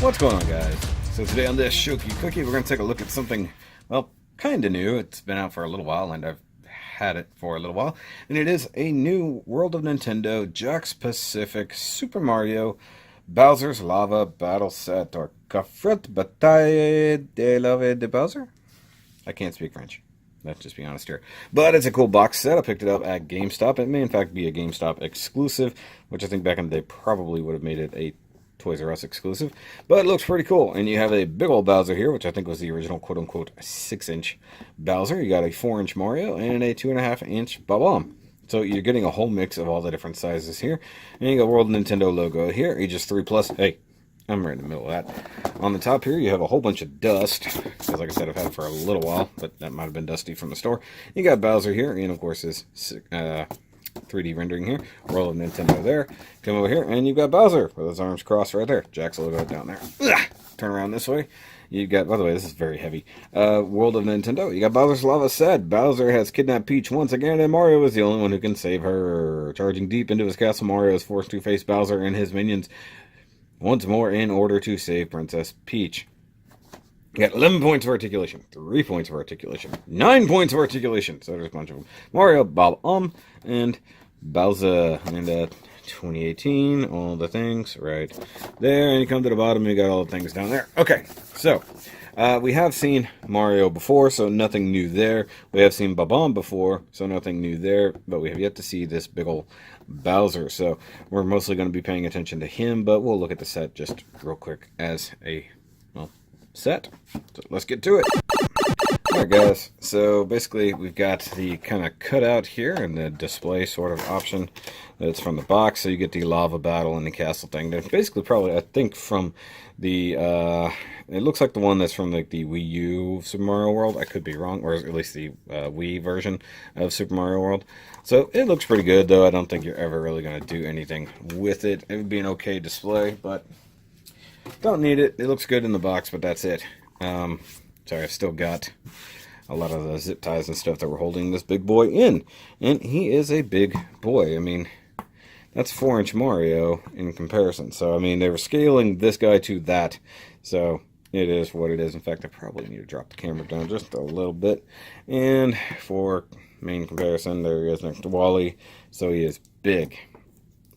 What's going on, guys? So today on this Shoky Quickie, we're going to take a look at something, well, kind of new. It's been out for a little while, and I've had it for a little while. And it is a new World of Nintendo Jakk's Pacific Super Mario Bowser's Lava Battle Set, or Cafret Bataille de Lave de Bowser? I can't speak French. Let's just be honest here. But it's a cool box set. I picked it up at Gamestop. It may, in fact, be a Gamestop exclusive, which I think back in the day probably would have made it a Toys R Us exclusive. But it looks pretty cool. And you have a big old Bowser here, which I think was the original quote-unquote 6-inch Bowser. You got a 4-inch Mario and a 2.5-inch Bob-omb. So you're getting a whole mix of all the different sizes here. And you got World Nintendo logo here, ages 3+. Hey, I'm right in the middle of that. On the top here, you have a whole bunch of dust, because like I said, I've had it for a little while, but that might have been dusty from the store. You got Bowser here, and of course his 3D rendering here. World of Nintendo there. Come over here, and you've got Bowser with his arms crossed right there. Jakk's logo down there. Ugh! Turn around this way. You got, by the way, this is very heavy. World of Nintendo. You got Bowser's Lava Set. Bowser has kidnapped Peach once again, and Mario is the only one who can save her. Charging deep into his castle, Mario is forced to face Bowser and his minions once more in order to save Princess Peach. You got 11 points of articulation, 3 points of articulation, 9 points of articulation. So there's a bunch of them. Mario, Bob-omb, and Bowser. And 2018, all the things right there. And you come to the bottom, you got all the things down there. Okay, so we have seen Mario before, so nothing new there. We have seen Bob-omb before, so nothing new there. But we have yet to see this big ol' Bowser, so we're mostly going to be paying attention to him, but we'll look at the set just real quick as a, well, set. So let's get to it. Alright guys, so basically we've got the kind of cutout here and the display sort of option that's from the box, so you get the lava battle and the castle thing. That's basically probably, I think, from the, it looks like the one that's from like the Wii U Super Mario World. I could be wrong, or at least the Wii version of Super Mario World. So it looks pretty good, though. I don't think you're ever really going to do anything with it. It would be an okay display, but don't need it. It looks good in the box, but that's it. Sorry, I've still got a lot of the zip ties and stuff that we're holding this big boy in. And he is a big boy. I mean, that's 4-inch Mario in comparison. So, I mean, they were scaling this guy to that. So, it is what it is. In fact, I probably need to drop the camera down just a little bit. And for main comparison, there he is next to Wally. So, he is big.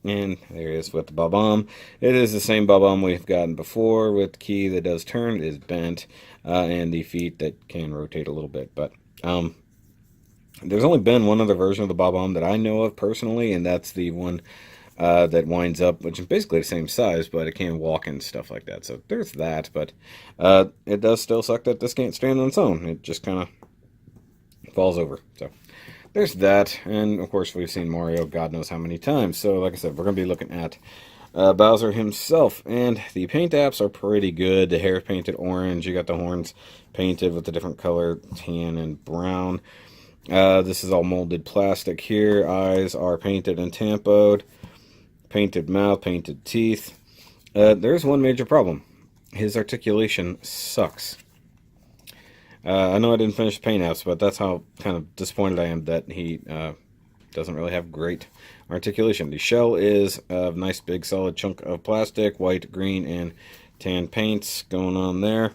And there he is with the Bob-omb. It is the same Bob-omb we've gotten before with the key that does turn. It is bent. And the feet that can rotate a little bit. But there's only been one other version of the Bob-omb that I know of personally, and that's the one that winds up, which is basically the same size, but it can walk and stuff like that. So there's that, but it does still suck that this can't stand on its own. It just kind of falls over. So there's that, and of course we've seen Mario God knows how many times. So like I said, we're going to be looking at Bowser himself, and the paint apps are pretty good. The hair painted orange, you got the horns painted with a different color, tan and brown. This is all molded plastic here. Eyes are painted and tampoed. Painted mouth, painted teeth. There's one major problem. His articulation sucks. I know I didn't finish the paint apps, but that's how kind of disappointed I am that he doesn't really have great articulation. The shell is a nice big solid chunk of plastic, white, green, and tan paints going on there.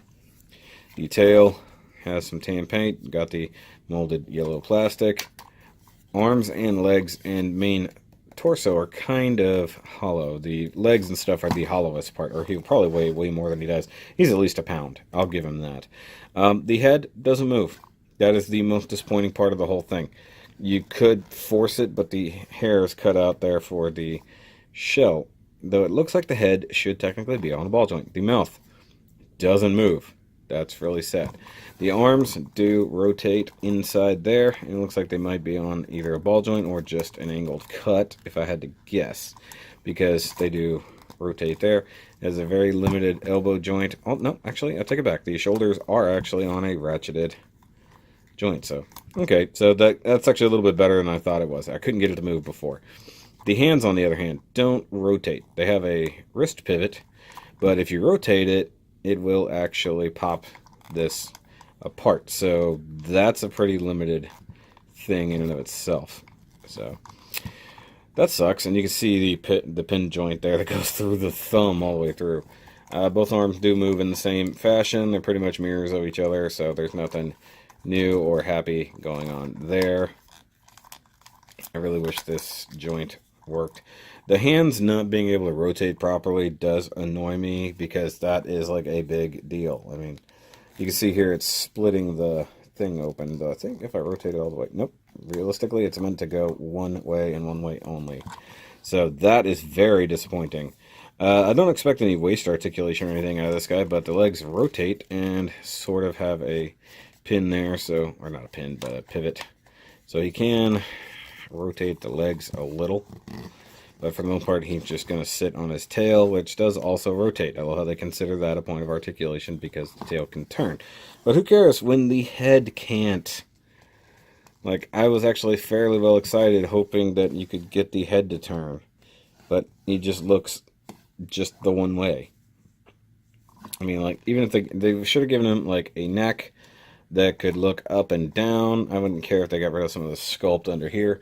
The tail has some tan paint, got the molded yellow plastic. Arms and legs and main torso are kind of hollow. The legs and stuff are the hollowest part, or he'll probably weigh way more than he does. He's at least a pound. I'll give him that. The head doesn't move. That is the most disappointing part of the whole thing. You could force it, but the hair is cut out there for the shell. Though it looks like the head should technically be on the ball joint. The mouth doesn't move. That's really sad. The arms do rotate inside there. And it looks like they might be on either a ball joint or just an angled cut, if I had to guess. Because they do rotate there. It has a very limited elbow joint. Oh, no, actually, I take it back. The shoulders are actually on a ratcheted joint. So, okay, so that's actually a little bit better than I thought it was. I couldn't get it to move before. The hands, on the other hand, don't rotate. They have a wrist pivot, but if you rotate it, it will actually pop this apart. So that's a pretty limited thing in and of itself. So that sucks. And you can see the pin joint there that goes through the thumb all the way through. Both arms do move in the same fashion. They're pretty much mirrors of each other, so there's nothing new or happy going on there. I really wish this joint worked. The hands not being able to rotate properly does annoy me, because that is like a big deal. I mean, you can see here it's splitting the thing open. I think if I rotate it all the way, nope. Realistically, it's meant to go one way and one way only. So that is very disappointing. I don't expect any waist articulation or anything out of this guy, but the legs rotate and sort of have a pin there, so, or not a pin, but a pivot. So he can rotate the legs a little, but for the most part, he's just going to sit on his tail, which does also rotate. I love how they consider that a point of articulation, because the tail can turn. But who cares when the head can't? Like, I was actually fairly well excited, hoping that you could get the head to turn, but he just looks just the one way. I mean, like, even if they should have given him, like, a neck that could look up and down. I wouldn't care if they got rid of some of the sculpt under here,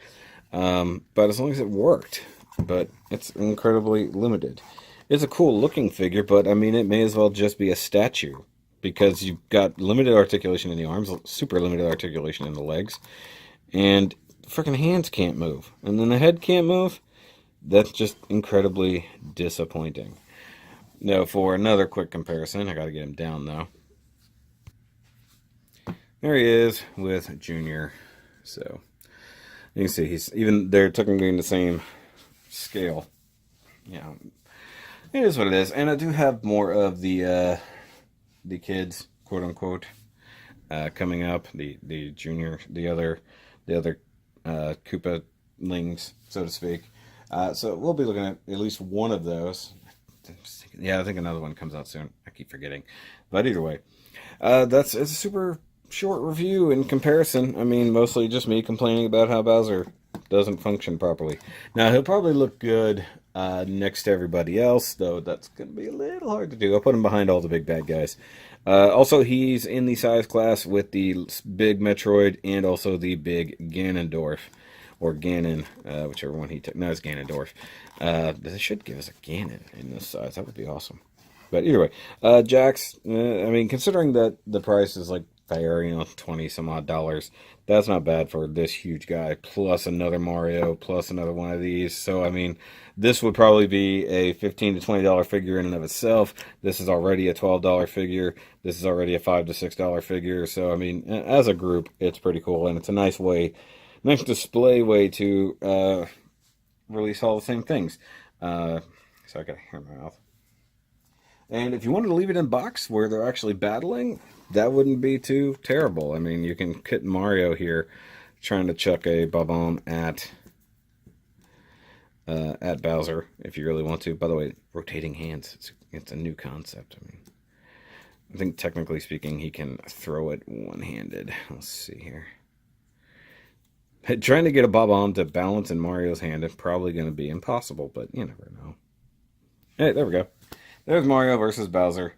but as long as it worked. But it's incredibly limited. It's a cool looking figure, but I mean, it may as well just be a statue, because you've got limited articulation in the arms, super limited articulation in the legs, and freaking hands can't move, and then the head can't move. That's just incredibly disappointing. Now, for another quick comparison, I got to get him down though. There he is with Junior. So you can see he's even they're technically in the same scale. Yeah, it is what it is. And I do have more of the kids, quote unquote, coming up. The Junior, the other Koopalings, so to speak. So we'll be looking at least one of those. Yeah, I think another one comes out soon. I keep forgetting. But either way, it's a super short review in comparison. I mean, mostly just me complaining about how Bowser doesn't function properly. Now, he'll probably look good next to everybody else, though that's going to be a little hard to do. I'll put him behind all the big bad guys. Also, he's in the size class with the big Metroid and also the big Ganondorf. Or Ganon, whichever one he took. No, it's Ganondorf. They should give us a Ganon in this size. That would be awesome. But either way, Jakk'S, I mean, considering that the price is like fair, you know, 20 some odd dollars, that's not bad for this huge guy, plus another Mario, plus another one of these. So, I mean, this would probably be a $15 to $20 figure in and of itself. This is already a $12 figure. This is already a $5 to $6 figure. So, I mean, as a group, it's pretty cool, and it's a nice display way to release all the same things. So I got hair in my mouth. And if you wanted to leave it in box where they're actually battling, that wouldn't be too terrible. I mean, you can get Mario here trying to chuck a bomb at Bowser if you really want to. By the way, rotating hands, it's a new concept. I mean, I think technically speaking, he can throw it one-handed. Let's see here. Trying to get a bomb to balance in Mario's hand is probably going to be impossible, but you never know. Hey, there we go. There's Mario versus Bowser.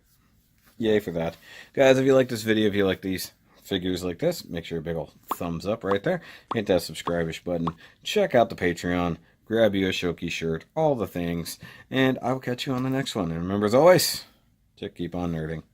Yay for that. Guys, if you like this video, if you like these figures like this, make sure a big ol' thumbs up right there. Hit that subscribe-ish button. Check out the Patreon. Grab you a Shoky shirt. All the things. And I will catch you on the next one. And remember, as always, to keep on nerding.